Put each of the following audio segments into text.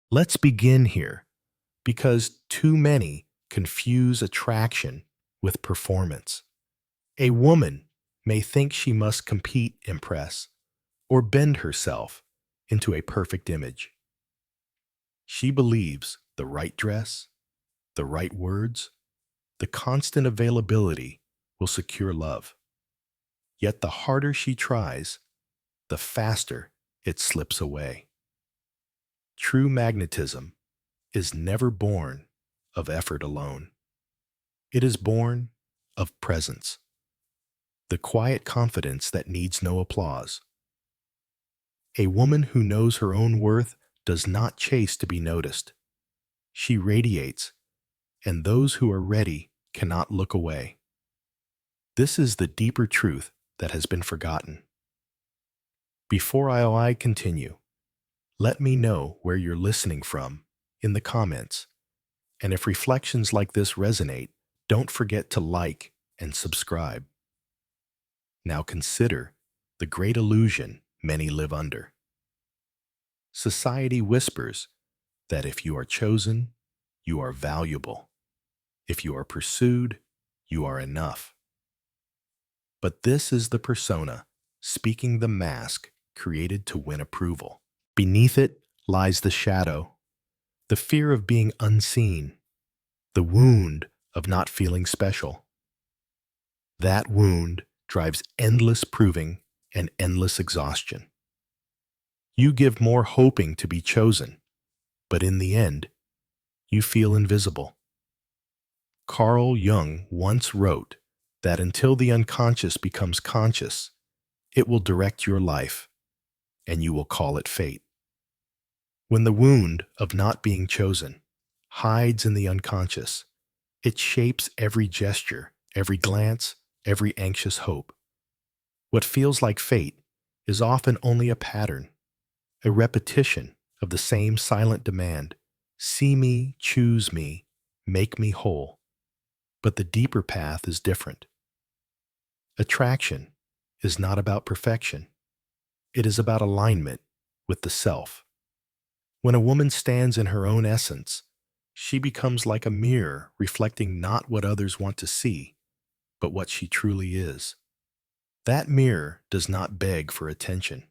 Let's begin here, because too many confuse attraction with performance. A woman may think she must compete, impress, or bend herself into a perfect image. She believes the right dress, the right words, the constant availability will secure love. Yet the harder she tries, the faster it slips away. True magnetism is never born of effort alone. It is born of presence, the quiet confidence that needs no applause. A woman who knows her own worth does not chase to be noticed. She radiates, and those who are ready cannot look away. This is the deeper truth that has been forgotten. Before I continue, let me know where you're listening from in the comments. And if reflections like this resonate, don't forget to like and subscribe. Now consider the great illusion many live under. Society whispers that if you are chosen, you are valuable. If you are pursued, you are enough. But this is the persona speaking the mask created to win approval. Beneath it lies the shadow, the fear of being unseen, the wound of not feeling special. That wound drives endless proving and endless exhaustion. You give more hoping to be chosen, but in the end, you feel invisible. Carl Jung once wrote that until the unconscious becomes conscious, it will direct your life, and you will call it fate. When the wound of not being chosen hides in the unconscious, it shapes every gesture, every glance, every anxious hope. What feels like fate is often only a pattern, a repetition of the same silent demand: see me, choose me, make me whole. But the deeper path is different. Attraction is not about perfection. It is about alignment with the self. When a woman stands in her own essence, she becomes like a mirror reflecting not what others want to see, but what she truly is. That mirror does not beg for attention.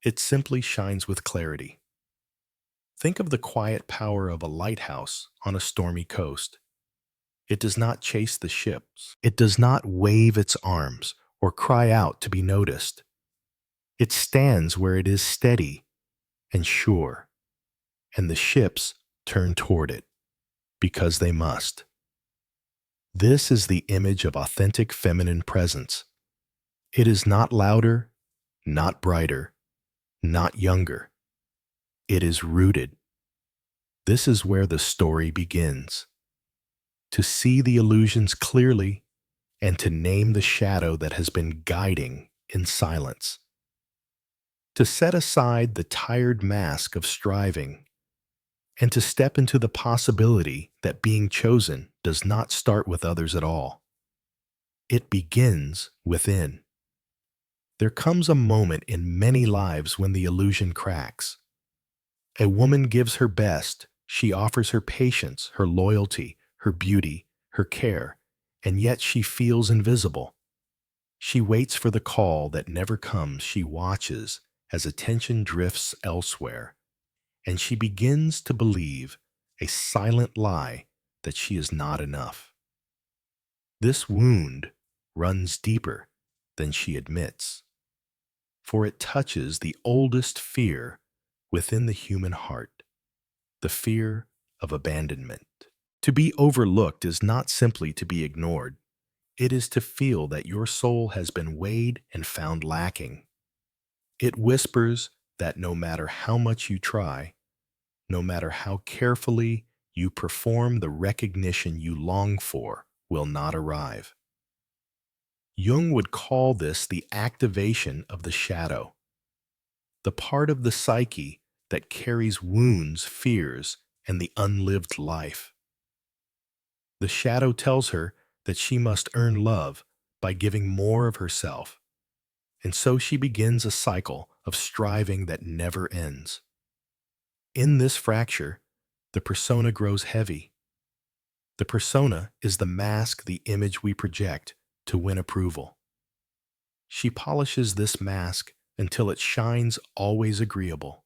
It simply shines with clarity. Think of the quiet power of a lighthouse on a stormy coast. It does not chase the ships. It does not wave its arms or cry out to be noticed. It stands where it is steady and sure, and the ships turn toward it because they must. This is the image of authentic feminine presence. It is not louder, not brighter, not younger. It is rooted. This is where the story begins. To see the illusions clearly and to name the shadow that has been guiding in silence. To set aside the tired mask of striving and to step into the possibility that being chosen does not start with others at all. It begins within. There comes a moment in many lives when the illusion cracks. A woman gives her best. She offers her patience, her loyalty, her beauty, her care, and yet she feels invisible. She waits for the call that never comes. She watches as attention drifts elsewhere, and she begins to believe a silent lie that she is not enough. This wound runs deeper than she admits, for it touches the oldest fear within the human heart, the fear of abandonment. To be overlooked is not simply to be ignored. It is to feel that your soul has been weighed and found lacking. It whispers that no matter how much you try, no matter how carefully you perform, the recognition you long for will not arrive. Jung would call this the activation of the shadow, the part of the psyche that carries wounds, fears, and the unlived life. The shadow tells her that she must earn love by giving more of herself, and so she begins a cycle of striving that never ends. In this fracture, the persona grows heavy. The persona is the mask, the image we project to win approval. She polishes this mask until it shines always agreeable,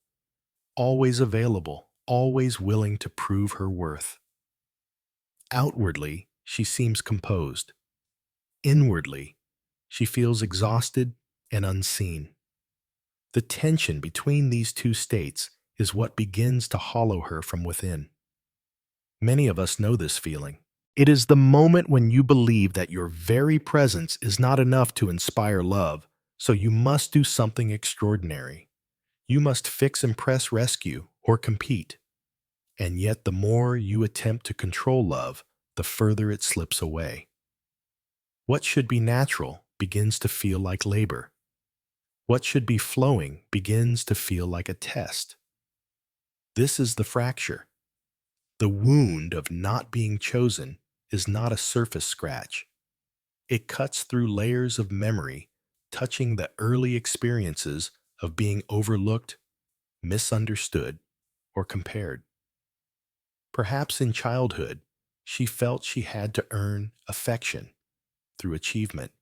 always available, always willing to prove her worth. Outwardly, she seems composed. Inwardly, she feels exhausted and unseen. The tension between these two states is what begins to hollow her from within. Many of us know this feeling. It is the moment when you believe that your very presence is not enough to inspire love, so you must do something extraordinary. You must fix, impress, rescue, or compete. And yet the more you attempt to control love, the further it slips away. What should be natural begins to feel like labor. What should be flowing begins to feel like a test. This is the fracture. The wound of not being chosen is not a surface scratch. It cuts through layers of memory, touching the early experiences of being overlooked, misunderstood, or compared. Perhaps in childhood, she felt she had to earn affection through achievement.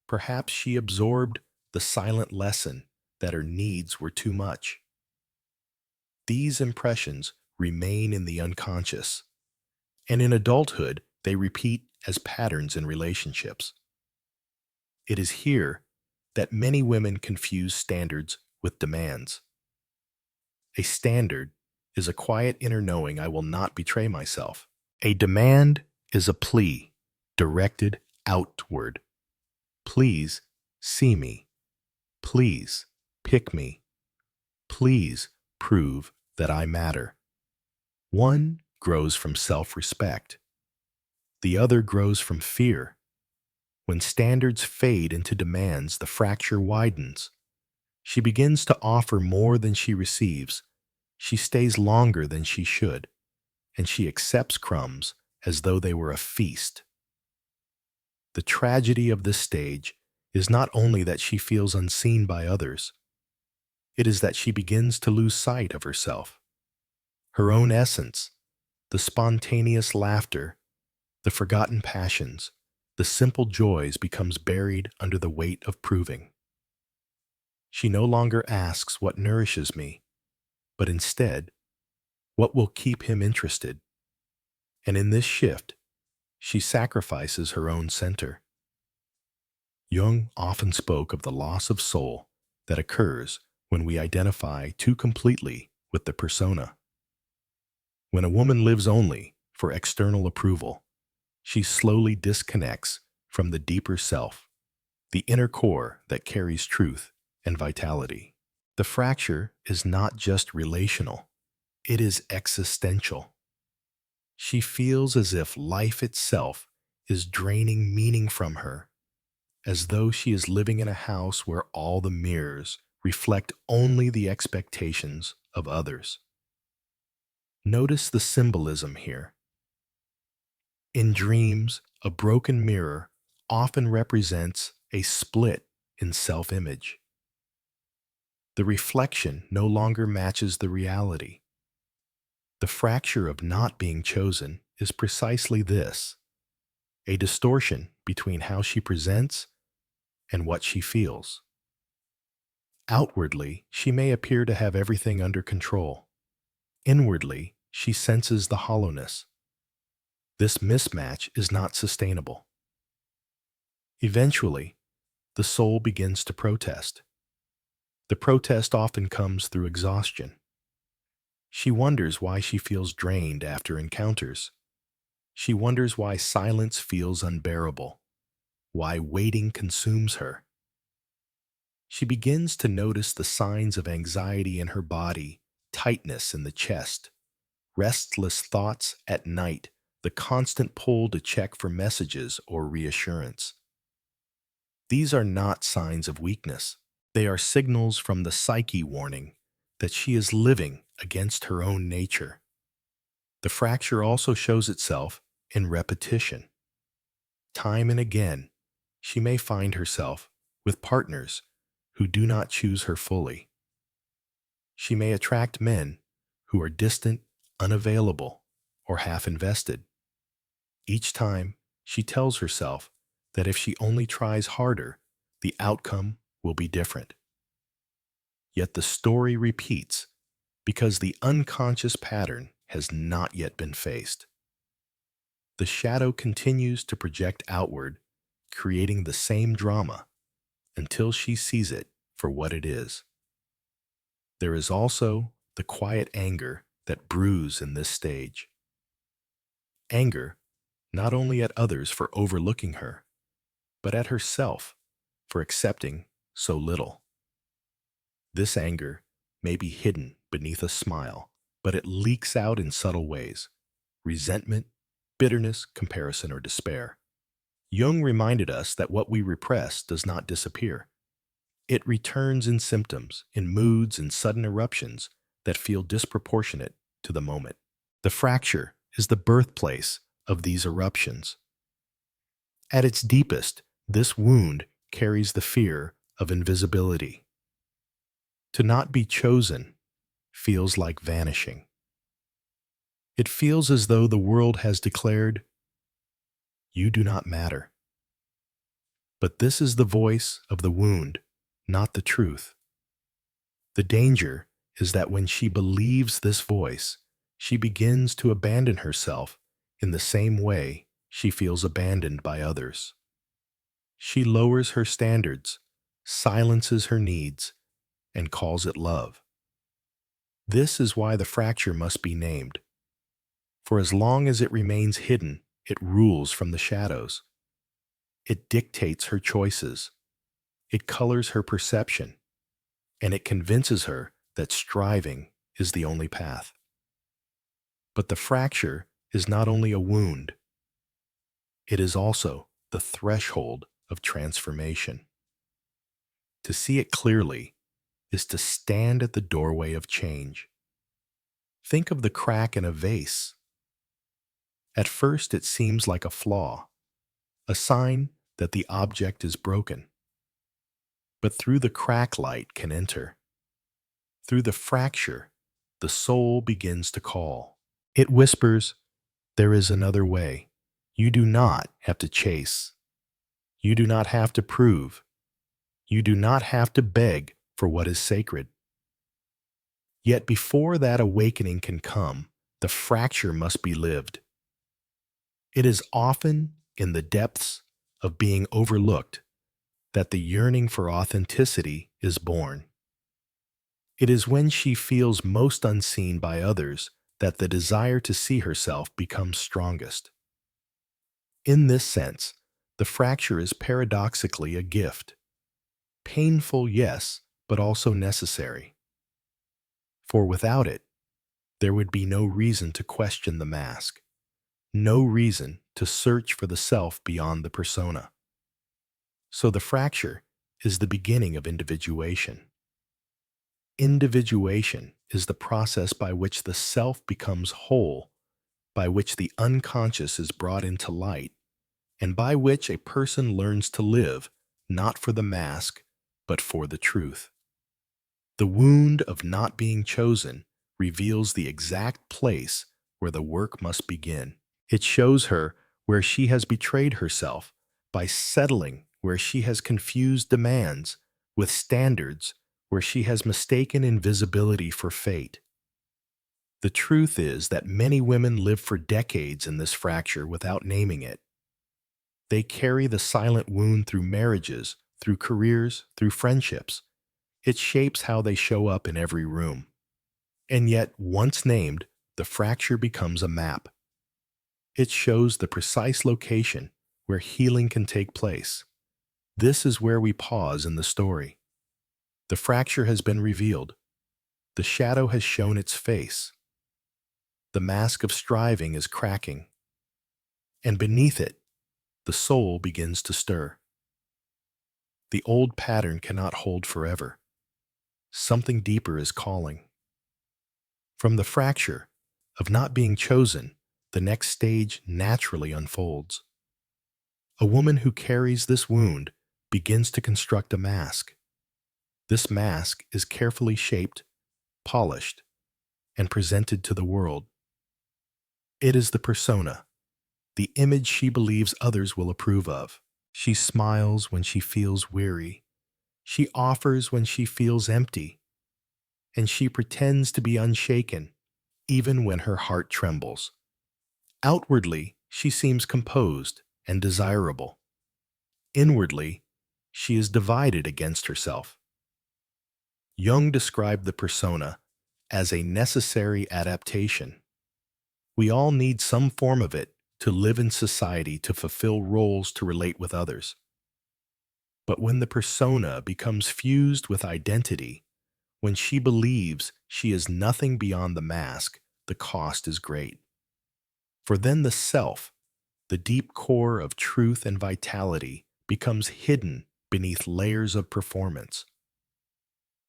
Perhaps she absorbed the silent lesson that her needs were too much. These impressions remain in the unconscious, and in adulthood, they repeat as patterns in relationships. It is here that many women confuse standards with demands. A standard is a quiet inner knowing I will not betray myself. A demand is a plea directed outward. Please see me. Please pick me. Please prove that I matter. One grows from self-respect. The other grows from fear. When standards fade into demands, the fracture widens. She begins to offer more than she receives. She stays longer than she should, and she accepts crumbs as though they were a feast. The tragedy of this stage is not only that she feels unseen by others, it is that she begins to lose sight of herself. Her own essence, the spontaneous laughter, the forgotten passions, the simple joys becomes buried under the weight of proving. She no longer asks what nourishes me, but instead, what will keep him interested. And in this shift, she sacrifices her own center. Jung often spoke of the loss of soul that occurs when we identify too completely with the persona. When a woman lives only for external approval, she slowly disconnects from the deeper self, the inner core that carries truth and vitality. The fracture is not just relational, it is existential. She feels as if life itself is draining meaning from her, as though she is living in a house where all the mirrors reflect only the expectations of others. Notice the symbolism here. In dreams, a broken mirror often represents a split in self-image. The reflection no longer matches the reality. The fracture of not being chosen is precisely this, a distortion between how she presents and what she feels. Outwardly, she may appear to have everything under control. Inwardly, she senses the hollowness. This mismatch is not sustainable. Eventually, the soul begins to protest. The protest often comes through exhaustion. She wonders why she feels drained after encounters. She wonders why silence feels unbearable, why waiting consumes her. She begins to notice the signs of anxiety in her body, tightness in the chest, restless thoughts at night, the constant pull to check for messages or reassurance. These are not signs of weakness. They are signals from the psyche warning that she is living against her own nature. The fracture also shows itself in repetition. Time and again, she may find herself with partners who do not choose her fully. She may attract men who are distant, unavailable, or half invested. Each time, she tells herself that if she only tries harder, the outcome will be different. Yet the story repeats because the unconscious pattern has not yet been faced. The shadow continues to project outward, creating the same drama until she sees it for what it is. There is also the quiet anger that brews in this stage. Anger not only at others for overlooking her, but at herself for accepting so little. This anger may be hidden beneath a smile, but it leaks out in subtle ways: resentment, bitterness, comparison, or despair. Jung reminded us that what we repress does not disappear. It returns in symptoms, in moods, and sudden eruptions that feel disproportionate to the moment. The fracture is the birthplace of these eruptions. At its deepest, this wound carries the fear of invisibility. To not be chosen feels like vanishing. It feels as though the world has declared, "You do not matter." But this is the voice of the wound, not the truth. The danger is that when she believes this voice, she begins to abandon herself in the same way she feels abandoned by others. She lowers her standards, silences her needs, and calls it love. This is why the fracture must be named. For as long as it remains hidden, it rules from the shadows. It dictates her choices. It colors her perception. And it convinces her that striving is the only path. But the fracture is not only a wound, it is also the threshold of transformation. To see it clearly is to stand at the doorway of change. Think of the crack in a vase. At first, it seems like a flaw, a sign that the object is broken. But through the crack, light can enter. Through the fracture, the soul begins to call. It whispers, "There is another way. You do not have to chase. You do not have to prove. You do not have to beg for what is sacred." Yet before that awakening can come, the fracture must be lived. It is often in the depths of being overlooked that the yearning for authenticity is born. It is when she feels most unseen by others that the desire to see herself becomes strongest. In this sense, the fracture is paradoxically a gift. Painful, yes, but also necessary. For without it, there would be no reason to question the mask, no reason to search for the self beyond the persona. So the fracture is the beginning of individuation. Individuation is the process by which the self becomes whole, by which the unconscious is brought into light, and by which a person learns to live not for the mask, but for the truth. The wound of not being chosen reveals the exact place where the work must begin. It shows her where she has betrayed herself by settling where she has confused demands with standards, where she has mistaken invisibility for fate. The truth is that many women live for decades in this fracture without naming it. They carry the silent wound through marriages, through careers, through friendships. It shapes how they show up in every room. And yet, once named, the fracture becomes a map. It shows the precise location where healing can take place. This is where we pause in the story. The fracture has been revealed. The shadow has shown its face. The mask of striving is cracking. And beneath it, the soul begins to stir. The old pattern cannot hold forever. Something deeper is calling. From the fracture of not being chosen, the next stage naturally unfolds. A woman who carries this wound begins to construct a mask. This mask is carefully shaped, polished, and presented to the world. It is the persona, the image she believes others will approve of. She smiles when she feels weary. She offers when she feels empty. And she pretends to be unshaken, even when her heart trembles. Outwardly, she seems composed and desirable. Inwardly, she is divided against herself. Jung described the persona as a necessary adaptation. We all need some form of it to live in society, to fulfill roles, to relate with others. But when the persona becomes fused with identity, when she believes she is nothing beyond the mask, the cost is great. For then the self, the deep core of truth and vitality, becomes hidden beneath layers of performance.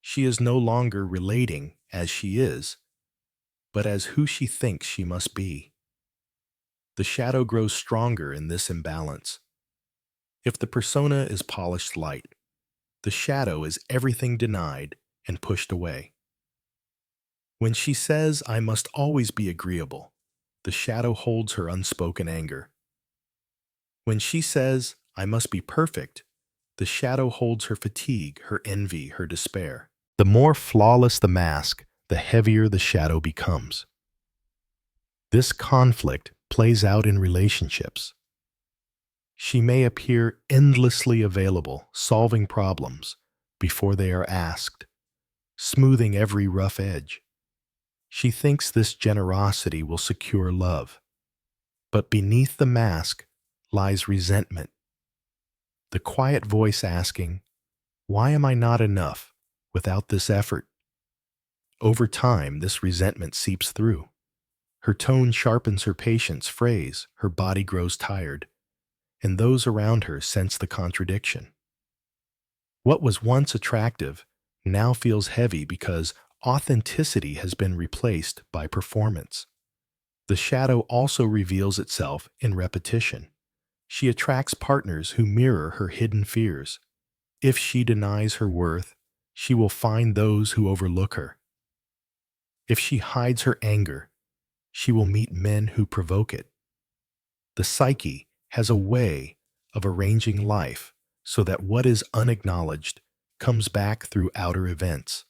She is no longer relating as she is, but as who she thinks she must be. The shadow grows stronger in this imbalance. If the persona is polished light, the shadow is everything denied and pushed away. When she says, "I must always be agreeable," the shadow holds her unspoken anger. When she says, "I must be perfect," the shadow holds her fatigue, her envy, her despair. The more flawless the mask, the heavier the shadow becomes. This conflict plays out in relationships. She may appear endlessly available, solving problems before they are asked, smoothing every rough edge. She thinks this generosity will secure love. But beneath the mask lies resentment, the quiet voice asking, "Why am I not enough without this effort?" Over time, this resentment seeps through. Her tone sharpens her patience phrase, her body grows tired, and those around her sense the contradiction. What was once attractive now feels heavy because authenticity has been replaced by performance. The shadow also reveals itself in repetition. She attracts partners who mirror her hidden fears. If she denies her worth, she will find those who overlook her. If she hides her anger, she will meet men who provoke it. The psyche has a way of arranging life so that what is unacknowledged comes back through outer events.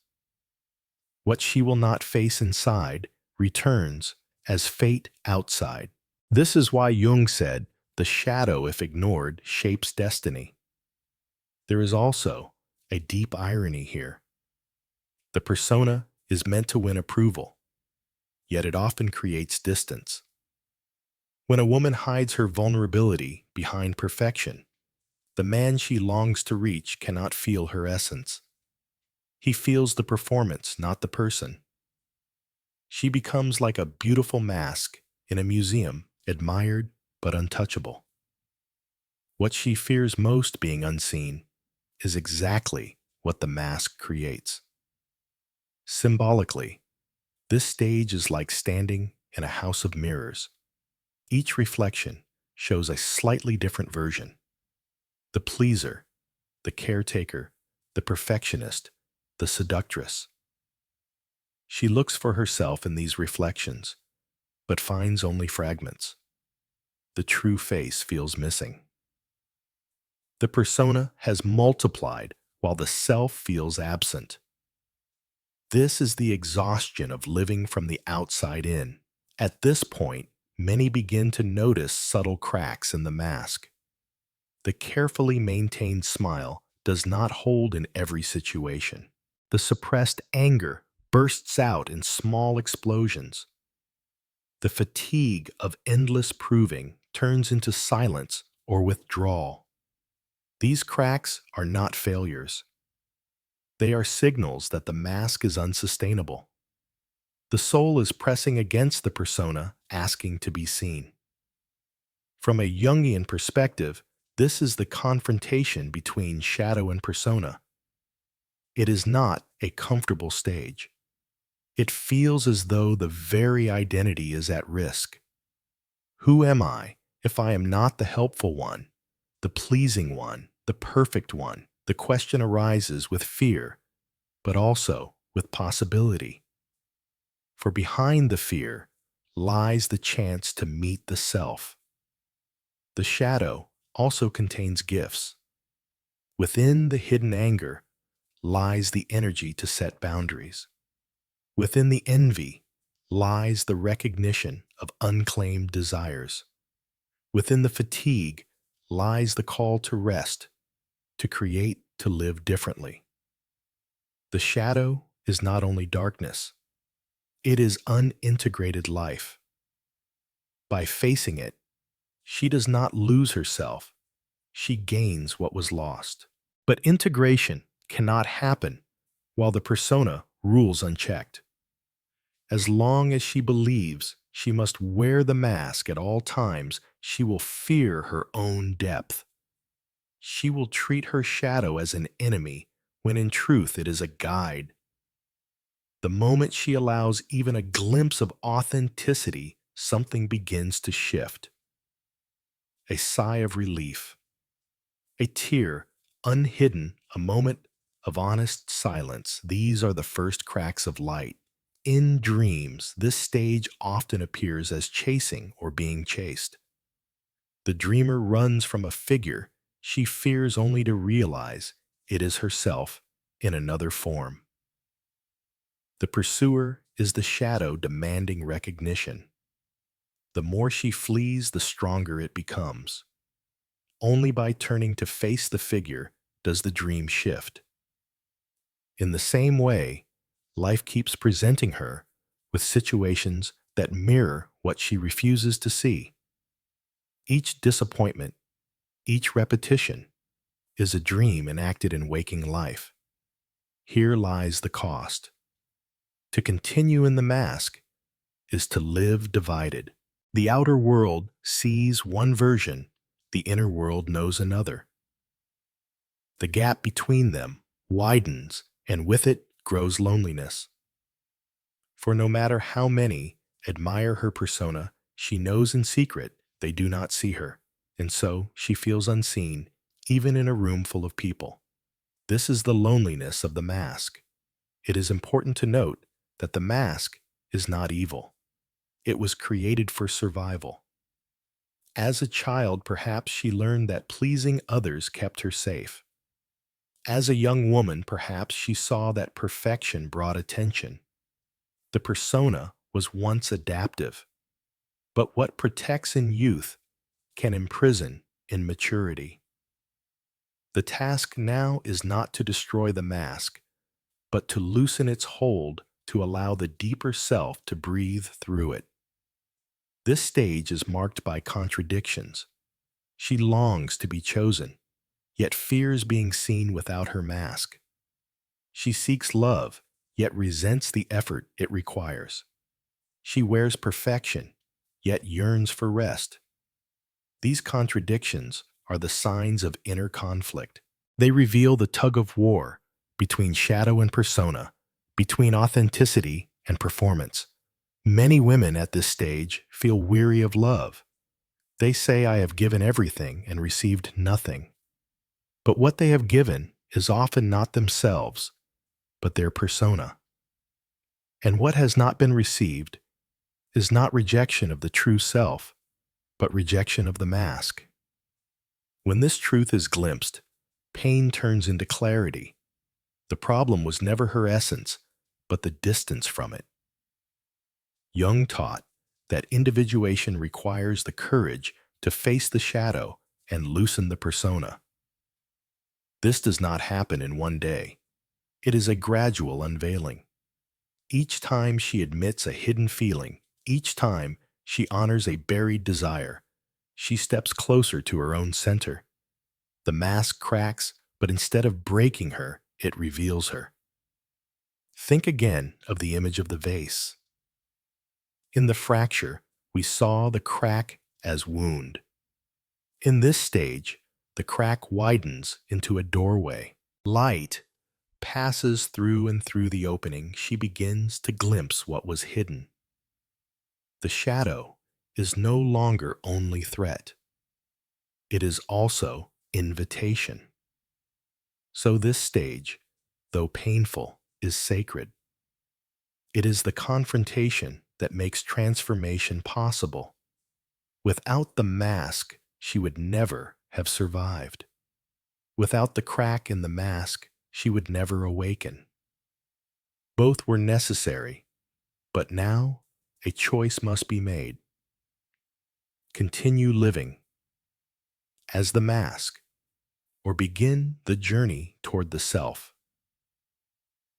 What she will not face inside returns as fate outside. This is why Jung said, "The shadow, if ignored, shapes destiny." There is also a deep irony here. The persona is meant to win approval, yet it often creates distance. When a woman hides her vulnerability behind perfection, the man she longs to reach cannot feel her essence. He feels the performance, not the person. She becomes like a beautiful mask in a museum, admired but untouchable. What she fears most being unseen is exactly what the mask creates. Symbolically, this stage is like standing in a house of mirrors. Each reflection shows a slightly different version. The pleaser, the caretaker, the perfectionist, the seductress. She looks for herself in these reflections, but finds only fragments. The true face feels missing. The persona has multiplied while the self feels absent. This is the exhaustion of living from the outside in. At this point, many begin to notice subtle cracks in the mask. The carefully maintained smile does not hold in every situation. The suppressed anger bursts out in small explosions. The fatigue of endless proving turns into silence or withdrawal. These cracks are not failures. They are signals that the mask is unsustainable. The soul is pressing against the persona, asking to be seen. From a Jungian perspective, this is the confrontation between shadow and persona. It is not a comfortable stage. It feels as though the very identity is at risk. Who am I if I am not the helpful one, the pleasing one, the perfect one? The question arises with fear, but also with possibility. For behind the fear lies the chance to meet the self. The shadow also contains gifts. Within the hidden anger lies the energy to set boundaries. Within the envy lies the recognition of unclaimed desires. Within the fatigue lies the call to rest, to create, to live differently. The shadow is not only darkness, it is unintegrated life. By facing it, she does not lose herself, she gains what was lost. But integration cannot happen while the persona rules unchecked. As long as she believes she must wear the mask at all times, she will fear her own depth. She will treat her shadow as an enemy when in truth it is a guide. The moment she allows even a glimpse of authenticity, something begins to shift. A sigh of relief, a tear unhidden, a moment of honest silence. These are the first cracks of light. In dreams, this stage often appears as chasing or being chased. The dreamer runs from a figure she fears only to realize it is herself in another form. The pursuer is the shadow demanding recognition. The more she flees, the stronger it becomes. Only by turning to face the figure does the dream shift. In the same way, life keeps presenting her with situations that mirror what she refuses to see. Each disappointment, each repetition, is a dream enacted in waking life. Here lies the cost. To continue in the mask is to live divided. The outer world sees one version, the inner world knows another. The gap between them widens, and with it grows loneliness. For no matter how many admire her persona, she knows in secret they do not see her, and so she feels unseen, even in a room full of people. This is the loneliness of the mask. It is important to note that the mask is not evil. It was created for survival. As a child, perhaps she learned that pleasing others kept her safe. As a young woman, perhaps she saw that perfection brought attention. The persona was once adaptive, but what protects in youth can imprison in maturity. The task now is not to destroy the mask, but to loosen its hold to allow the deeper self to breathe through it. This stage is marked by contradictions. She longs to be chosen, yet fears being seen without her mask. She seeks love, yet resents the effort it requires. She wears perfection, yet yearns for rest. These contradictions are the signs of inner conflict. They reveal the tug of war between shadow and persona, between authenticity and performance. Many women at this stage feel weary of love. They say, "I have given everything and received nothing." But what they have given is often not themselves, but their persona. And what has not been received is not rejection of the true self, but rejection of the mask. When this truth is glimpsed, pain turns into clarity. The problem was never her essence, but the distance from it. Jung taught that individuation requires the courage to face the shadow and loosen the persona. This does not happen in one day. It is a gradual unveiling. Each time she admits a hidden feeling, each time she honors a buried desire, she steps closer to her own center. The mask cracks, but instead of breaking her, it reveals her. Think again of the image of the vase. In the fracture, we saw the crack as wound. In this stage, the crack widens into a doorway. Light passes through and through the opening. She begins to glimpse what was hidden. The shadow is no longer only threat. It is also invitation. So this stage, though painful, is sacred. It is the confrontation that makes transformation possible. Without the mask, she would never have survived. Without the crack in the mask, she would never awaken. Both were necessary, but now a choice must be made. Continue living as the mask, or begin the journey toward the self.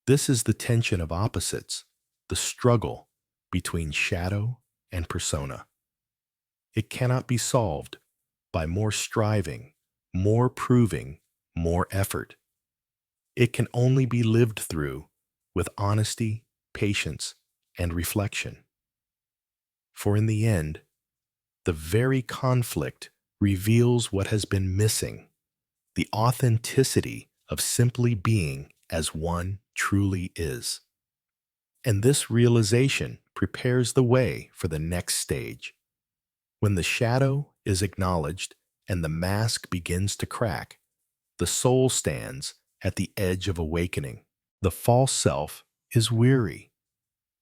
This is the tension of opposites, the struggle between shadow and persona. It cannot be solved by more striving, more proving, more effort. It can only be lived through with honesty, patience, and reflection. For in the end, the very conflict reveals what has been missing, the authenticity of simply being as one truly is. And this realization prepares the way for the next stage. When the shadow is acknowledged and the mask begins to crack, the soul stands at the edge of awakening. The false self is weary,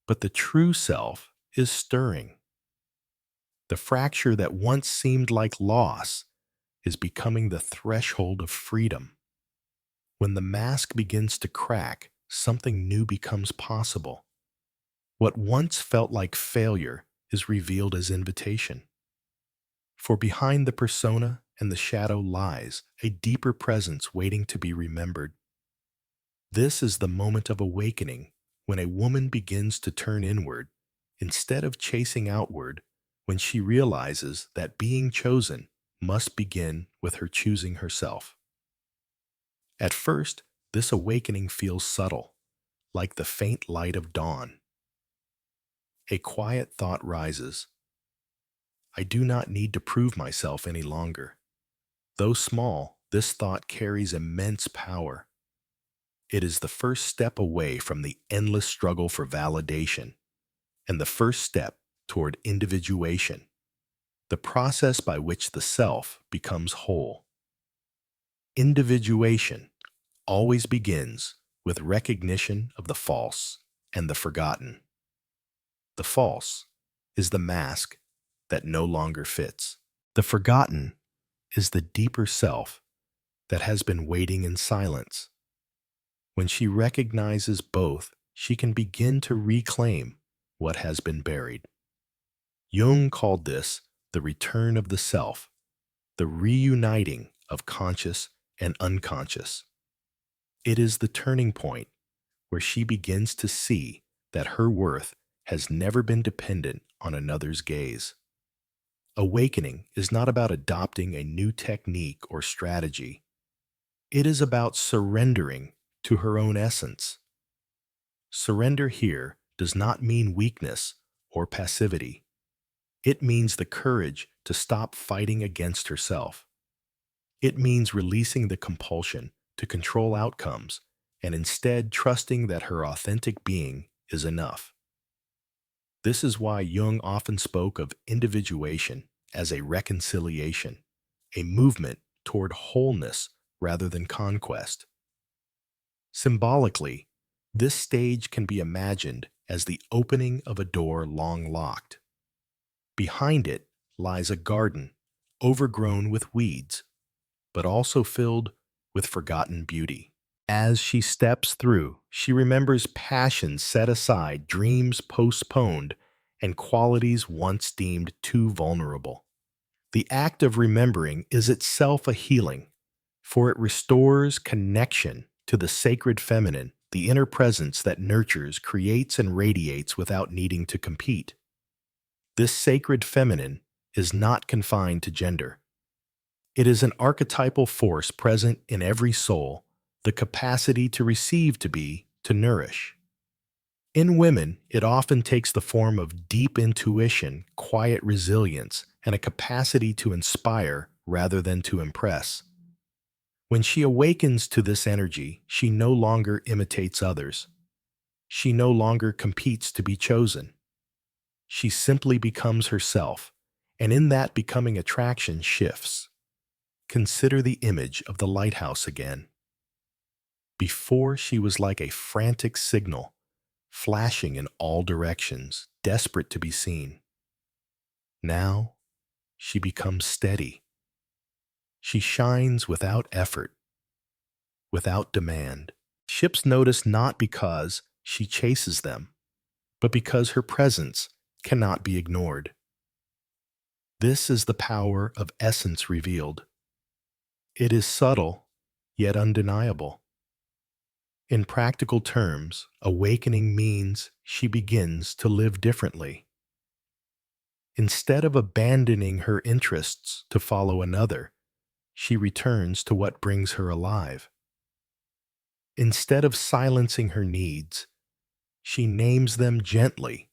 but the true self is stirring. The fracture that once seemed like loss is becoming the threshold of freedom. When the mask begins to crack, something new becomes possible. What once felt like failure is revealed as invitation. For behind the persona and the shadow lies a deeper presence waiting to be remembered. This is the moment of awakening, when a woman begins to turn inward instead of chasing outward, when she realizes that being chosen must begin with her choosing herself. At first, this awakening feels subtle, like the faint light of dawn. A quiet thought rises. I do not need to prove myself any longer. Though small, this thought carries immense power. It is the first step away from the endless struggle for validation, and the first step toward individuation, the process by which the self becomes whole. Individuation always begins with recognition of the false and the forgotten. The false is the mask that no longer fits. The forgotten is the deeper self that has been waiting in silence. When she recognizes both, she can begin to reclaim what has been buried. Jung called this the return of the self, the reuniting of conscious and unconscious. It is the turning point where she begins to see that her worth has never been dependent on another's gaze. Awakening is not about adopting a new technique or strategy. It is about surrendering to her own essence. Surrender here does not mean weakness or passivity. It means the courage to stop fighting against herself. It means releasing the compulsion to control outcomes and instead trusting that her authentic being is enough. This is why Jung often spoke of individuation as a reconciliation, a movement toward wholeness rather than conquest. Symbolically, this stage can be imagined as the opening of a door long locked. Behind it lies a garden, overgrown with weeds, but also filled with forgotten beauty. As she steps through, she remembers passions set aside, dreams postponed, and qualities once deemed too vulnerable. The act of remembering is itself a healing, for it restores connection to the sacred feminine, the inner presence that nurtures, creates, and radiates without needing to compete. This sacred feminine is not confined to gender. It is an archetypal force present in every soul, the capacity to receive, to be, to nourish. In women, it often takes the form of deep intuition, quiet resilience, and a capacity to inspire rather than to impress. When she awakens to this energy, she no longer imitates others. She no longer competes to be chosen. She simply becomes herself, and in that becoming attraction shifts. Consider the image of the lighthouse again. Before, she was like a frantic signal, flashing in all directions, desperate to be seen. Now, she becomes steady. She shines without effort, without demand. Ships notice not because she chases them, but because her presence cannot be ignored. This is the power of essence revealed. It is subtle, yet undeniable. In practical terms, awakening means she begins to live differently. Instead of abandoning her interests to follow another, she returns to what brings her alive. Instead of silencing her needs, she names them gently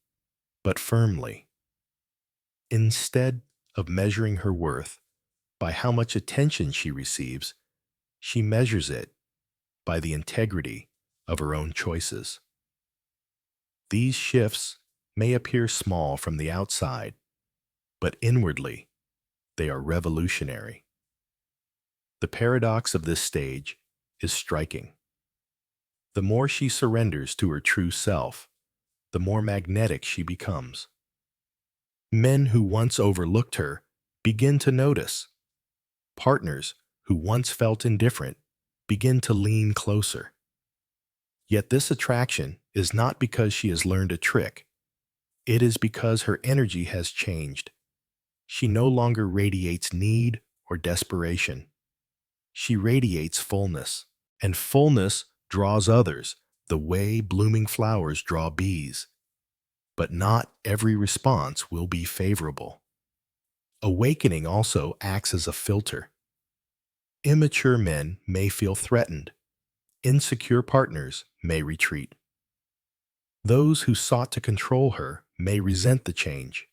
but firmly. Instead of measuring her worth by how much attention she receives, she measures it by the integrity of her own choices. These shifts may appear small from the outside, but inwardly, they are revolutionary. The paradox of this stage is striking. The more she surrenders to her true self, the more magnetic she becomes. Men who once overlooked her begin to notice. Partners who once felt indifferent begin to lean closer. Yet this attraction is not because she has learned a trick. It is because her energy has changed. She no longer radiates need or desperation. She radiates fullness, and fullness draws others the way blooming flowers draw bees. But not every response will be favorable. Awakening also acts as a filter. Immature men may feel threatened. Insecure partners may retreat. Those who sought to control her may resent the change.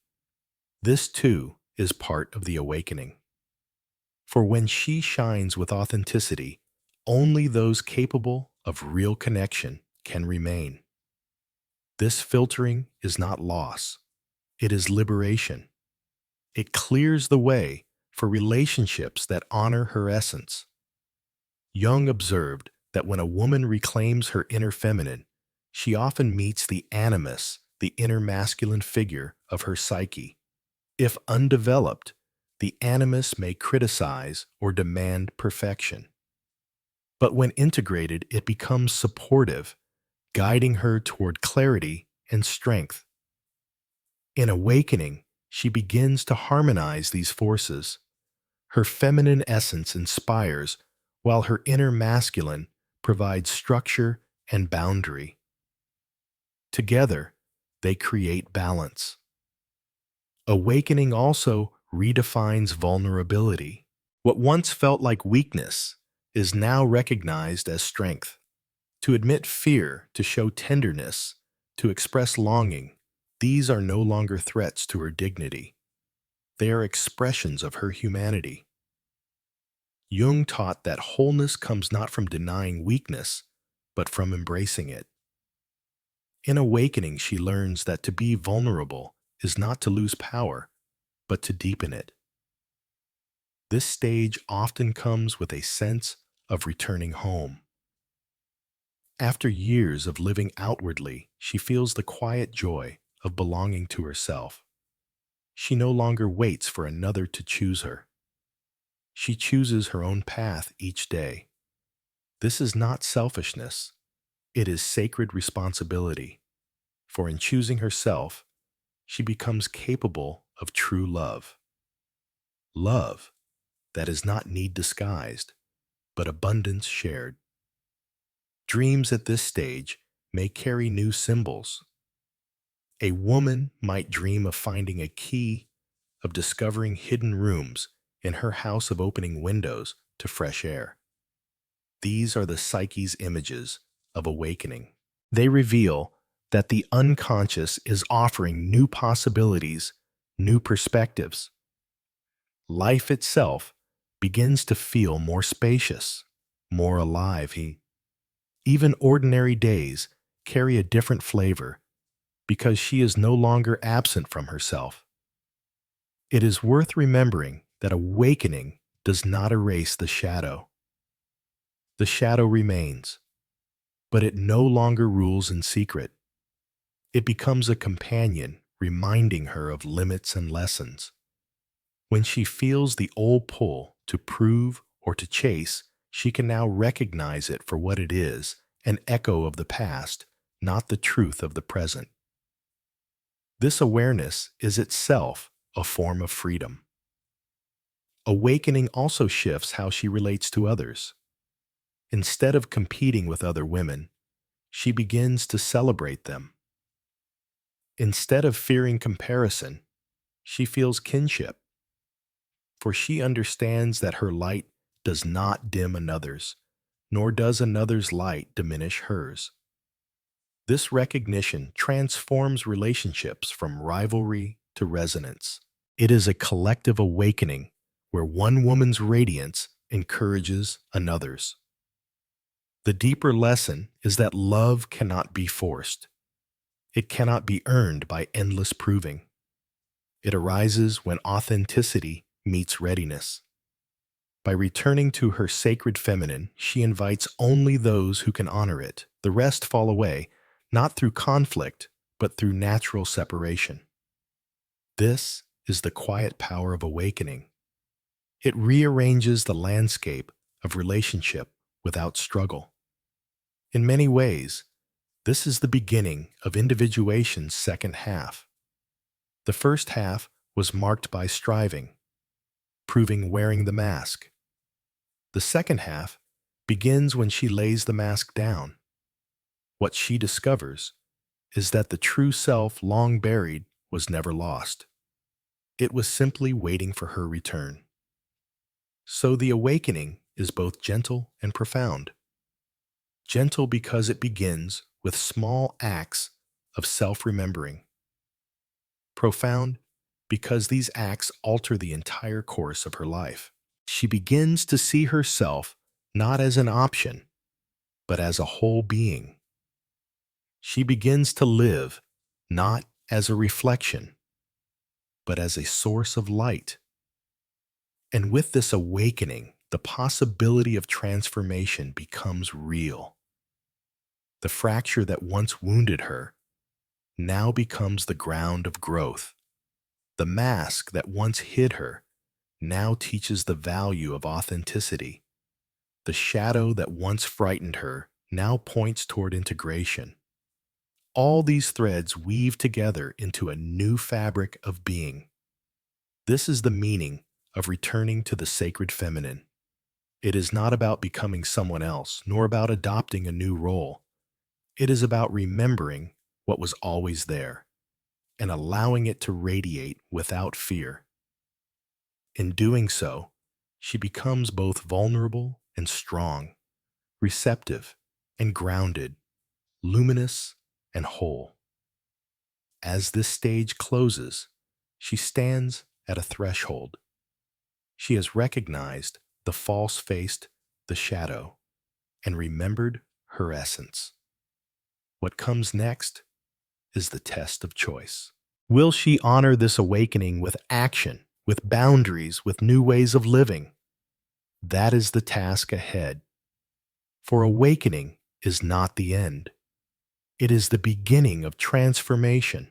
This, too, is part of the awakening. For when she shines with authenticity, only those capable of real connection can remain. This filtering is not loss. It is liberation. It clears the way for relationships that honor her essence. Jung observed that when a woman reclaims her inner feminine, she often meets the animus, the inner masculine figure of her psyche. If undeveloped, the animus may criticize or demand perfection. But when integrated, it becomes supportive, guiding her toward clarity and strength. In awakening, she begins to harmonize these forces. Her feminine essence inspires, while her inner masculine provides structure and boundary. Together, they create balance. Awakening also redefines vulnerability. What once felt like weakness is now recognized as strength. To admit fear, to show tenderness, to express longing, these are no longer threats to her dignity. They are expressions of her humanity. Jung taught that wholeness comes not from denying weakness, but from embracing it. In awakening, she learns that to be vulnerable is not to lose power, but to deepen it. This stage often comes with a sense of returning home. After years of living outwardly, she feels the quiet joy of belonging to herself. She no longer waits for another to choose her. She chooses her own path each day. This is not selfishness. It is sacred responsibility. For in choosing herself, she becomes capable of true love. Love that is not need disguised, but abundance shared. Dreams at this stage may carry new symbols. A woman might dream of finding a key, of discovering hidden rooms in her house, of opening windows to fresh air. These are the psyche's images of awakening. They reveal that the unconscious is offering new possibilities, new perspectives. Life itself begins to feel more spacious, more alive. Even ordinary days carry a different flavor because she is no longer absent from herself. It is worth remembering that awakening does not erase the shadow. The shadow remains, but it no longer rules in secret. It becomes a companion, reminding her of limits and lessons. When she feels the old pull to prove or to chase, she can now recognize it for what it is, an echo of the past, not the truth of the present. This awareness is itself a form of freedom. Awakening also shifts how she relates to others. Instead of competing with other women, she begins to celebrate them. Instead of fearing comparison, she feels kinship, for she understands that her light does not dim another's, nor does another's light diminish hers. This recognition transforms relationships from rivalry to resonance. It is a collective awakening where one woman's radiance encourages another's. The deeper lesson is that love cannot be forced. It cannot be earned by endless proving. It arises when authenticity meets readiness. By returning to her sacred feminine, she invites only those who can honor it. The rest fall away, not through conflict, but through natural separation. This is the quiet power of awakening. It rearranges the landscape of relationship without struggle. In many ways, this is the beginning of individuation's second half. The first half was marked by striving, proving wearing the mask. The second half begins when she lays the mask down. What she discovers is that the true self long buried was never lost. It was simply waiting for her return. So the awakening is both gentle and profound. Gentle because it begins with small acts of self-remembering. Profound because these acts alter the entire course of her life. She begins to see herself not as an option, but as a whole being. She begins to live not as a reflection, but as a source of light. And with this awakening, the possibility of transformation becomes real. The fracture that once wounded her now becomes the ground of growth. The mask that once hid her now teaches the value of authenticity. The shadow that once frightened her now points toward integration. All these threads weave together into a new fabric of being. This is the meaning of returning to the sacred feminine. It is not about becoming someone else, nor about adopting a new role. It is about remembering what was always there and allowing it to radiate without fear. In doing so, she becomes both vulnerable and strong, receptive and grounded, luminous and whole. As this stage closes, she stands at a threshold. She has recognized the false-faced, the shadow, and remembered her essence. What comes next is the test of choice. Will she honor this awakening with action, with boundaries, with new ways of living? That is the task ahead. For awakening is not the end. It is the beginning of transformation.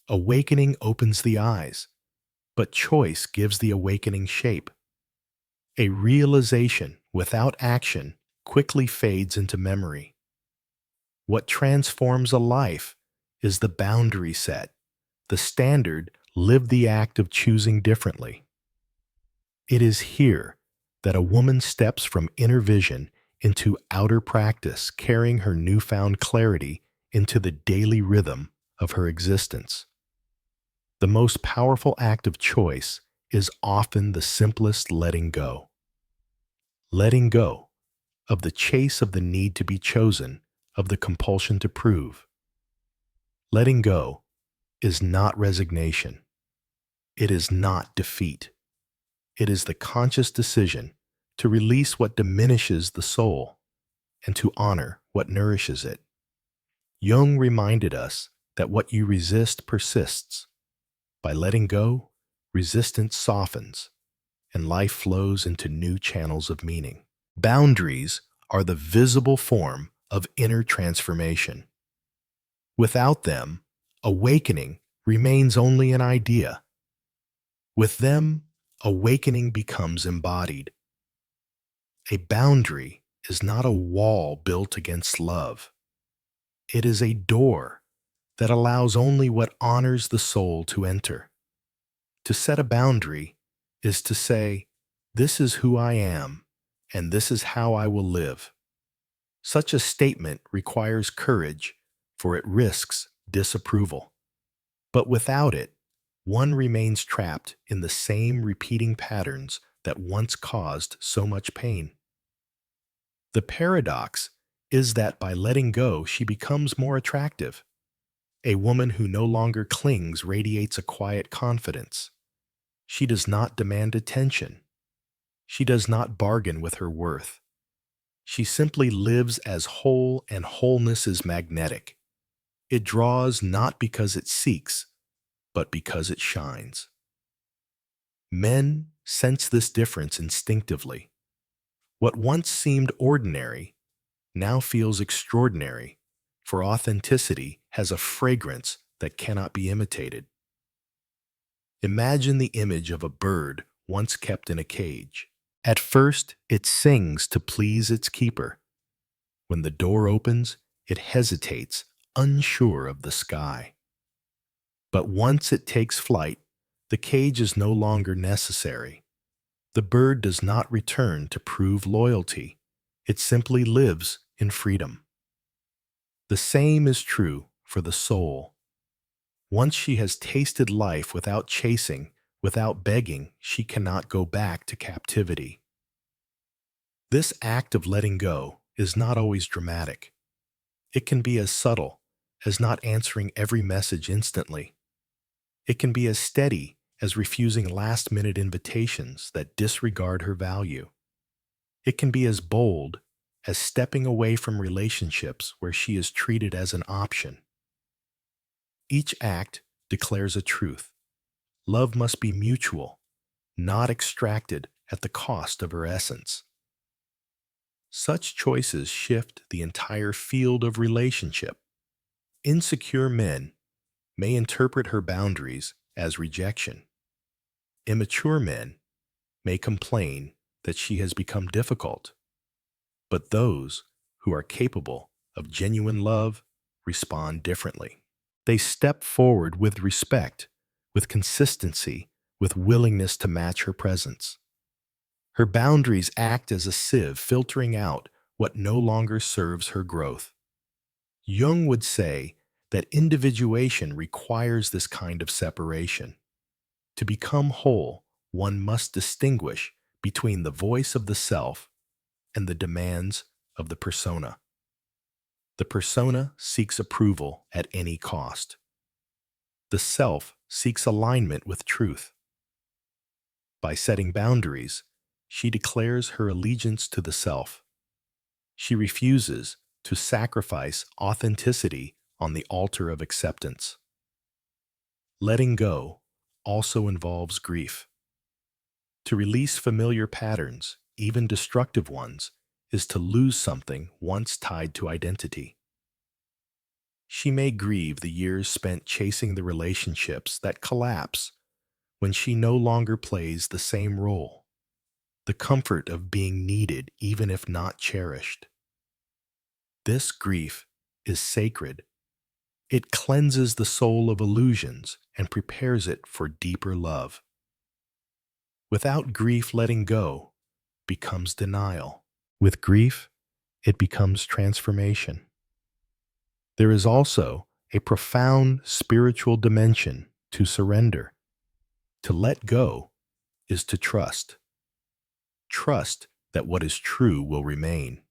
Awakening opens the eyes, but choice gives the awakening shape. A realization without action quickly fades into memory. What transforms a life is the boundary set, the standard live the act of choosing differently. It is here that a woman steps from inner vision into outer practice, carrying her newfound clarity into the daily rhythm of her existence. The most powerful act of choice is often the simplest letting go. Letting go of the chase of the need to be chosen, of the compulsion to prove. Letting go is not resignation. It is not defeat. It is the conscious decision to release what diminishes the soul and to honor what nourishes it. Jung reminded us that what you resist persists. By letting go, resistance softens, and life flows into new channels of meaning. Boundaries are the visible form of inner transformation. Without them, awakening remains only an idea. With them, awakening becomes embodied. A boundary is not a wall built against love. It is a door that allows only what honors the soul to enter. To set a boundary is to say, "This is who I am, and this is how I will live." Such a statement requires courage, for it risks disapproval. But without it, one remains trapped in the same repeating patterns that once caused so much pain. The paradox is that by letting go, she becomes more attractive. A woman who no longer clings radiates a quiet confidence. She does not demand attention. She does not bargain with her worth. She simply lives as whole, and wholeness is magnetic. It draws not because it seeks, but because it shines. Men sense this difference instinctively. What once seemed ordinary now feels extraordinary, for authenticity has a fragrance that cannot be imitated. Imagine the image of a bird once kept in a cage. At first, it sings to please its keeper. When the door opens, it hesitates, unsure of the sky. But once it takes flight, the cage is no longer necessary. The bird does not return to prove loyalty. It simply lives in freedom. The same is true for the soul. Once she has tasted life without chasing, without begging, she cannot go back to captivity. This act of letting go is not always dramatic. It can be as subtle as not answering every message instantly. It can be as steady as refusing last-minute invitations that disregard her value. It can be as bold as stepping away from relationships where she is treated as an option. Each act declares a truth. Love must be mutual, not extracted at the cost of her essence. Such choices shift the entire field of relationship. Insecure men may interpret her boundaries as rejection. Immature men may complain that she has become difficult. But those who are capable of genuine love respond differently. They step forward with respect, with consistency, with willingness to match her presence. Her boundaries act as a sieve filtering out what no longer serves her growth. Jung would say that individuation requires this kind of separation. To become whole, one must distinguish between the voice of the self and the demands of the persona. The persona seeks approval at any cost. The self seeks alignment with truth. By setting boundaries, she declares her allegiance to the self. She refuses to sacrifice authenticity on the altar of acceptance. Letting go also involves grief. To release familiar patterns, even destructive ones, is to lose something once tied to identity. She may grieve the years spent chasing the relationships that collapse when she no longer plays the same role, the comfort of being needed even if not cherished. This grief is sacred. It cleanses the soul of illusions and prepares it for deeper love. Without grief, letting go becomes denial. With grief, it becomes transformation. There is also a profound spiritual dimension to surrender. To let go is to trust. Trust that what is true will remain.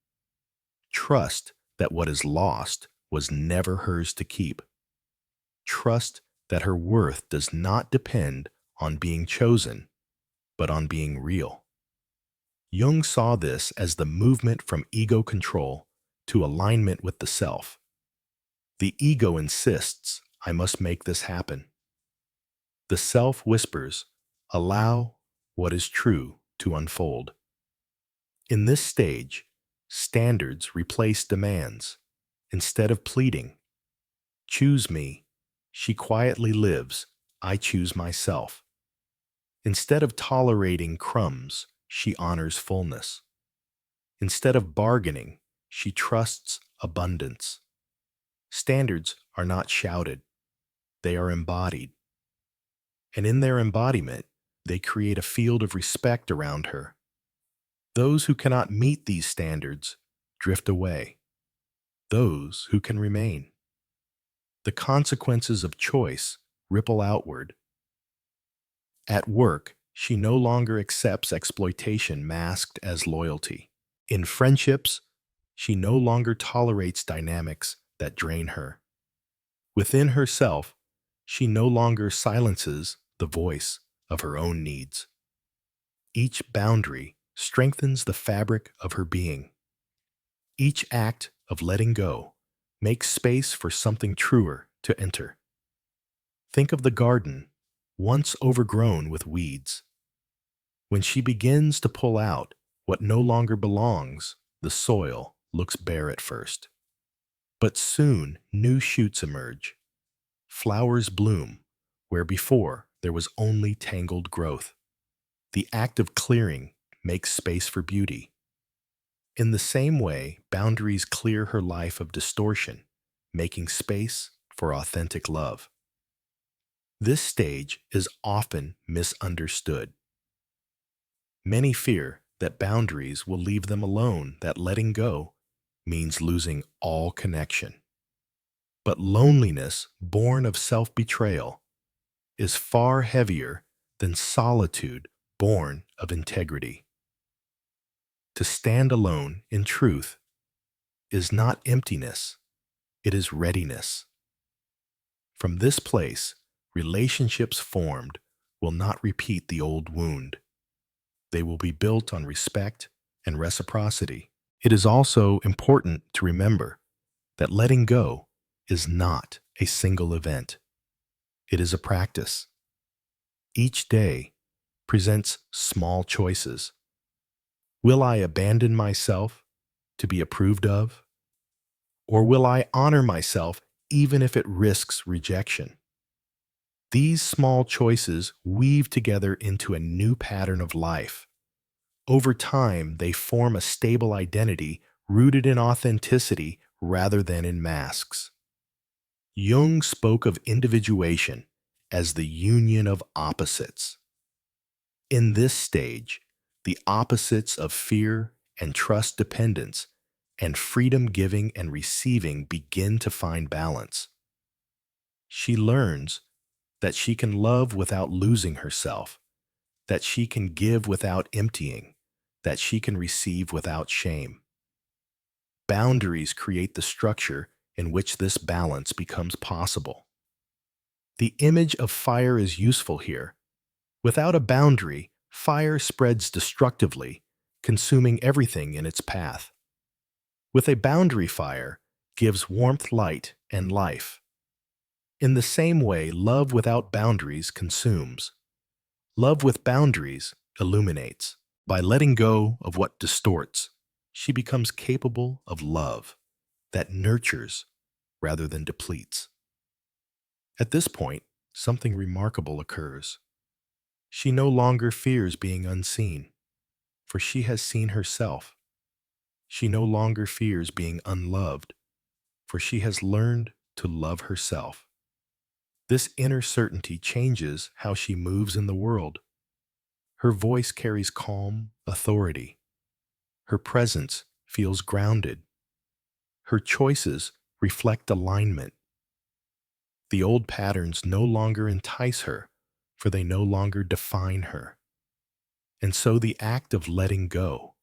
Trust that what is lost was never hers to keep. Trust that her worth does not depend on being chosen, but on being real. Jung saw this as the movement from ego control to alignment with the self. The ego insists, "I must make this happen." The self whispers, "Allow what is true to unfold." In this stage, standards replace demands. Instead of pleading, Choose me. She quietly lives. I choose myself. Instead of tolerating crumbs, she honors fullness. Instead of bargaining, she trusts abundance. Standards are not shouted, they are embodied. And in their embodiment, they create a field of respect around her. Those who cannot meet these standards drift away. Those who can remain. The consequences of choice ripple outward. At work, she no longer accepts exploitation masked as loyalty. In friendships, she no longer tolerates dynamics that drain her. Within herself, she no longer silences the voice of her own needs. Each boundary strengthens the fabric of her being. Each act of letting go makes space for something truer to enter. Think of the garden, once overgrown with weeds. When she begins to pull out what no longer belongs, the soil looks bare at first. But soon new shoots emerge. Flowers bloom where before there was only tangled growth. The act of clearing makes space for beauty. In the same way, boundaries clear her life of distortion, making space for authentic love. This stage is often misunderstood. Many fear that boundaries will leave them alone, that letting go means losing all connection. But loneliness, born of self-betrayal, is far heavier than solitude born of integrity. To stand alone in truth is not emptiness, it is readiness. From this place, relationships formed will not repeat the old wound. They will be built on respect and reciprocity. It is also important to remember that letting go is not a single event. It is a practice. Each day presents small choices. Will I abandon myself to be approved of? Or will I honor myself even if it risks rejection? These small choices weave together into a new pattern of life. Over time, they form a stable identity rooted in authenticity rather than in masks. Jung spoke of individuation as the union of opposites. In this stage, the opposites of fear and trust dependence and freedom giving and receiving begin to find balance. She learns that she can love without losing herself, that she can give without emptying, that she can receive without shame. Boundaries create the structure in which this balance becomes possible. The image of fire is useful here. Without a boundary, fire spreads destructively, consuming everything in its path. With a boundary, fire gives warmth, light, and life. In the same way, love without boundaries consumes. Love with boundaries illuminates. By letting go of what distorts, she becomes capable of love that nurtures rather than depletes. At this point, something remarkable occurs. She no longer fears being unseen, for she has seen herself. She no longer fears being unloved, for she has learned to love herself. This inner certainty changes how she moves in the world. Her voice carries calm authority. Her presence feels grounded. Her choices reflect alignment. The old patterns no longer entice her, for they no longer define her. And so the act of letting go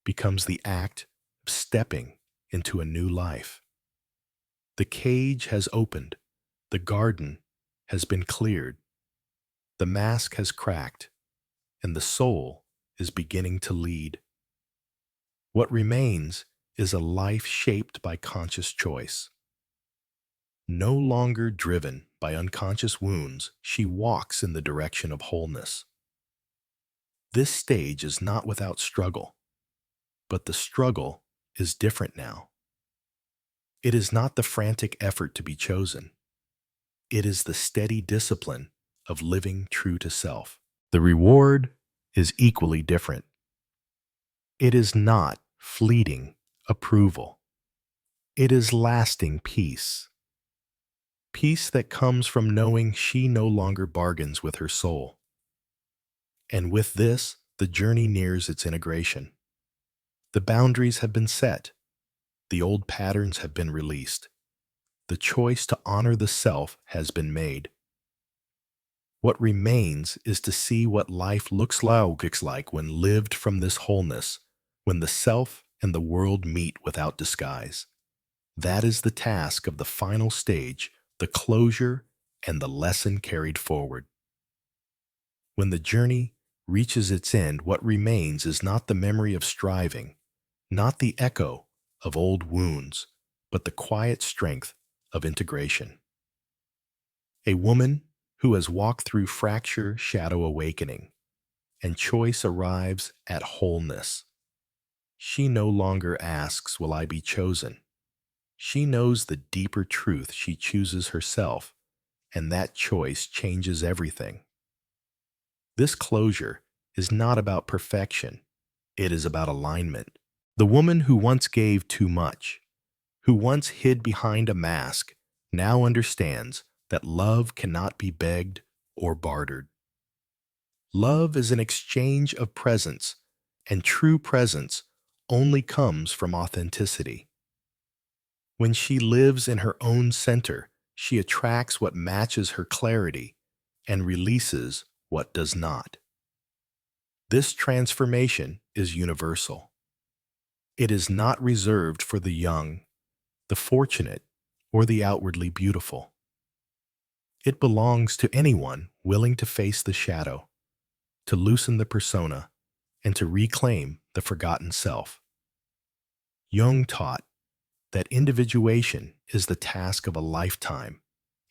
becomes the act of stepping into a new life. The cage has opened. The garden has been cleared. The mask has cracked, and the soul is beginning to lead. What remains is a life shaped by conscious choice. No longer driven by unconscious wounds, she walks in the direction of wholeness. This stage is not without struggle, but the struggle is different now. It is not the frantic effort to be chosen. It is the steady discipline of living true to self. The reward is equally different. It is not fleeting approval. It is lasting peace. Peace that comes from knowing she no longer bargains with her soul. And with this, the journey nears its integration. The boundaries have been set. The old patterns have been released. The choice to honor the self has been made. What remains is to see what life looks like when lived from this wholeness, when the self and the world meet without disguise. That is the task of the final stage, the closure and the lesson carried forward. When the journey reaches its end, what remains is not the memory of striving, not the echo of old wounds, but the quiet strength of integration. A woman who has walked through fracture, shadow awakening, and choice arrives at wholeness. She no longer asks, "Will I be chosen?" She knows the deeper truth. She chooses herself, and that choice changes everything. This closure is not about perfection. It is about alignment. The woman who once gave too much, who once hid behind a mask, now understands that love cannot be begged or bartered. Love is an exchange of presence, and true presence only comes from authenticity. When she lives in her own center, she attracts what matches her clarity and releases what does not. This transformation is universal. It is not reserved for the young, the fortunate, or the outwardly beautiful. It belongs to anyone willing to face the shadow, to loosen the persona, and to reclaim the forgotten self. Jung taught that individuation is the task of a lifetime,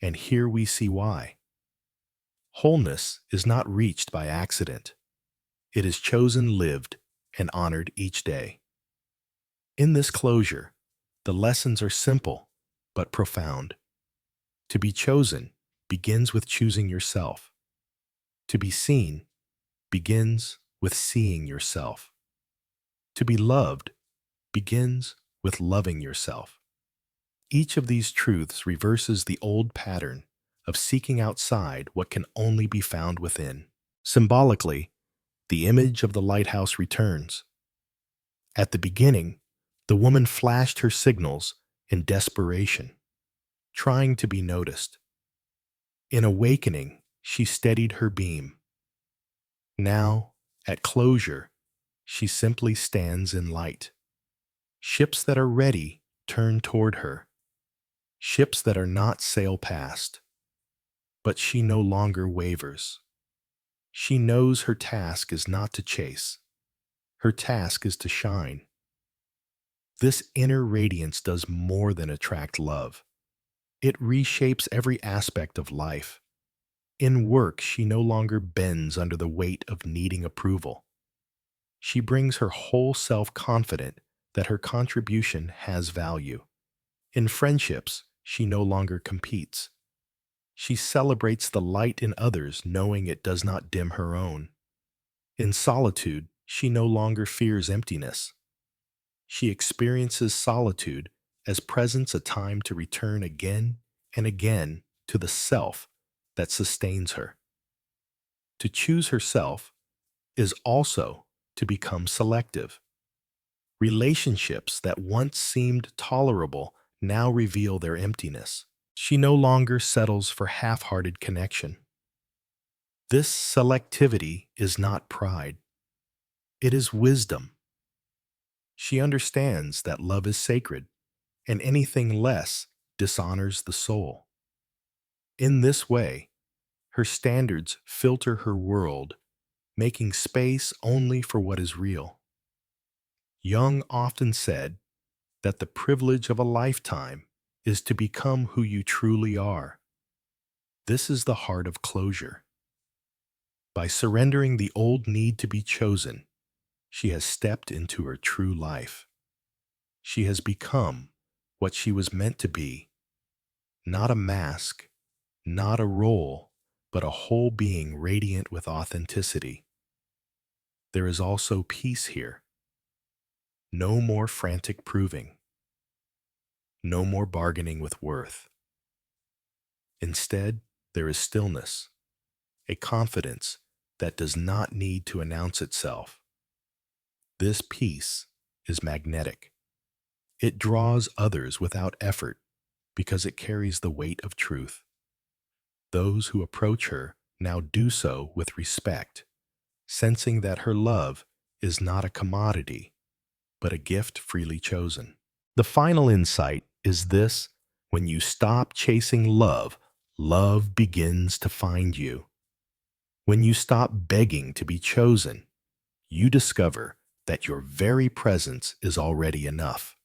and here we see why. Wholeness is not reached by accident. It is chosen, lived, and honored each day. In this closure, the lessons are simple but profound. To be chosen begins with choosing yourself. To be seen begins with seeing yourself. To be loved begins with loving yourself. Each of these truths reverses the old pattern of seeking outside what can only be found within. Symbolically, the image of the lighthouse returns. At the beginning, the woman flashed her signals in desperation, trying to be noticed. In awakening, she steadied her beam. Now, at closure, she simply stands in light. Ships that are ready turn toward her. Ships that are not sail past. But she no longer wavers. She knows her task is not to chase. Her task is to shine. This inner radiance does more than attract love. It reshapes every aspect of life. In work, she no longer bends under the weight of needing approval. She brings her whole self confident that her contribution has value. In friendships, she no longer competes. She celebrates the light in others, knowing it does not dim her own. In solitude, she no longer fears emptiness. She experiences solitude as presence, a time to return again and again to the self that sustains her. To choose herself is also to become selective. Relationships that once seemed tolerable now reveal their emptiness. She no longer settles for half-hearted connection. This selectivity is not pride. It is wisdom. She understands that love is sacred, and anything less dishonors the soul. In this way, her standards filter her world, making space only for what is real. Jung often said that the privilege of a lifetime is to become who you truly are. This is the heart of closure. By surrendering the old need to be chosen, she has stepped into her true life. She has become what she was meant to be, not a mask, not a role, but a whole being radiant with authenticity. There is also peace here. No more frantic proving. No more bargaining with worth. Instead, there is stillness, a confidence that does not need to announce itself. This peace is magnetic. It draws others without effort because it carries the weight of truth. Those who approach her now do so with respect, sensing that her love is not a commodity, but a gift freely chosen. The final insight is this: when you stop chasing love, love begins to find you. When you stop begging to be chosen, you discover that your very presence is already enough.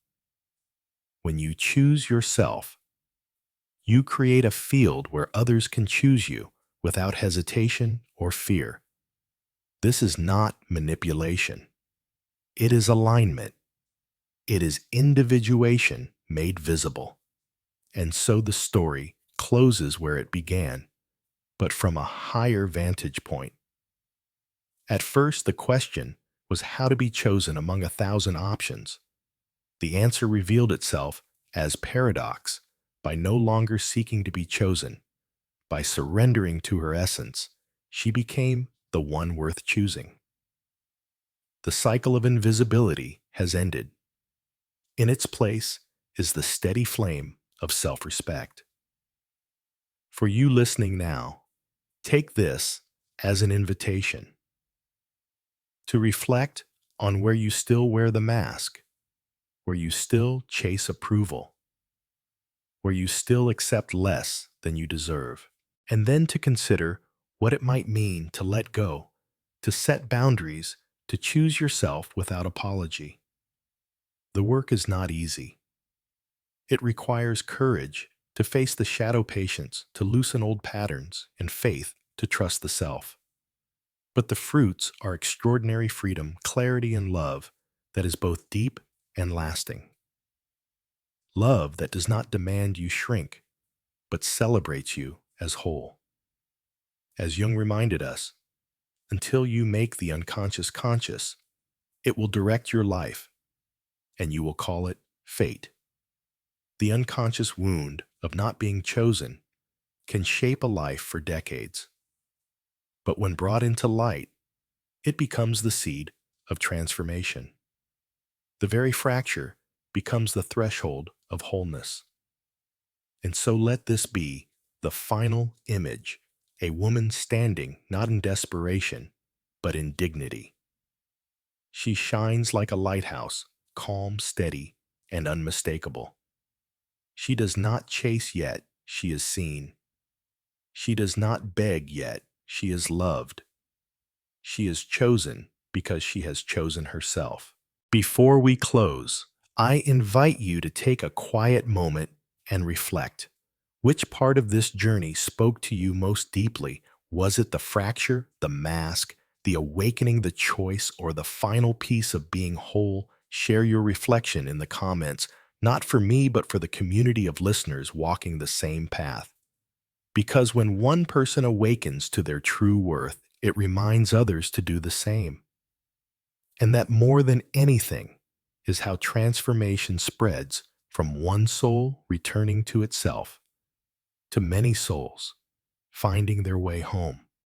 When you choose yourself, you create a field where others can choose you without hesitation or fear. This is not manipulation. It is alignment. It is individuation made visible. And so the story closes where it began, but from a higher vantage point. At first, the question was how to be chosen among 1,000 options. The answer revealed itself as paradox. By no longer seeking to be chosen, by surrendering to her essence, she became the one worth choosing. The cycle of invisibility has ended. In its place is the steady flame of self-respect. For you listening now, take this as an invitation to reflect on where you still wear the mask, where you still chase approval, where you still accept less than you deserve, and then to consider what it might mean to let go, to set boundaries, to choose yourself without apology. The work is not easy. It requires courage to face the shadow patience, to loosen old patterns, and faith to trust the self. But the fruits are extraordinary freedom, clarity, and love that is both deep and lasting. Love that does not demand you shrink, but celebrates you as whole. As Jung reminded us, until you make the unconscious conscious, it will direct your life, and you will call it fate. The unconscious wound of not being chosen can shape a life for decades. But when brought into light, it becomes the seed of transformation. The very fracture becomes the threshold of wholeness. And so let this be the final image, a woman standing not in desperation, but in dignity. She shines like a lighthouse, calm, steady, and unmistakable. She does not chase yet, she is seen. She does not beg yet, she is loved. She is chosen because she has chosen herself. Before we close, I invite you to take a quiet moment and reflect. Which part of this journey spoke to you most deeply? Was it the fracture, the mask, the awakening, the choice, or the final piece of being whole? Share your reflection in the comments, not for me, but for the community of listeners walking the same path. Because when one person awakens to their true worth, it reminds others to do the same. And that more than anything is how transformation spreads from one soul returning to itself to many souls finding their way home.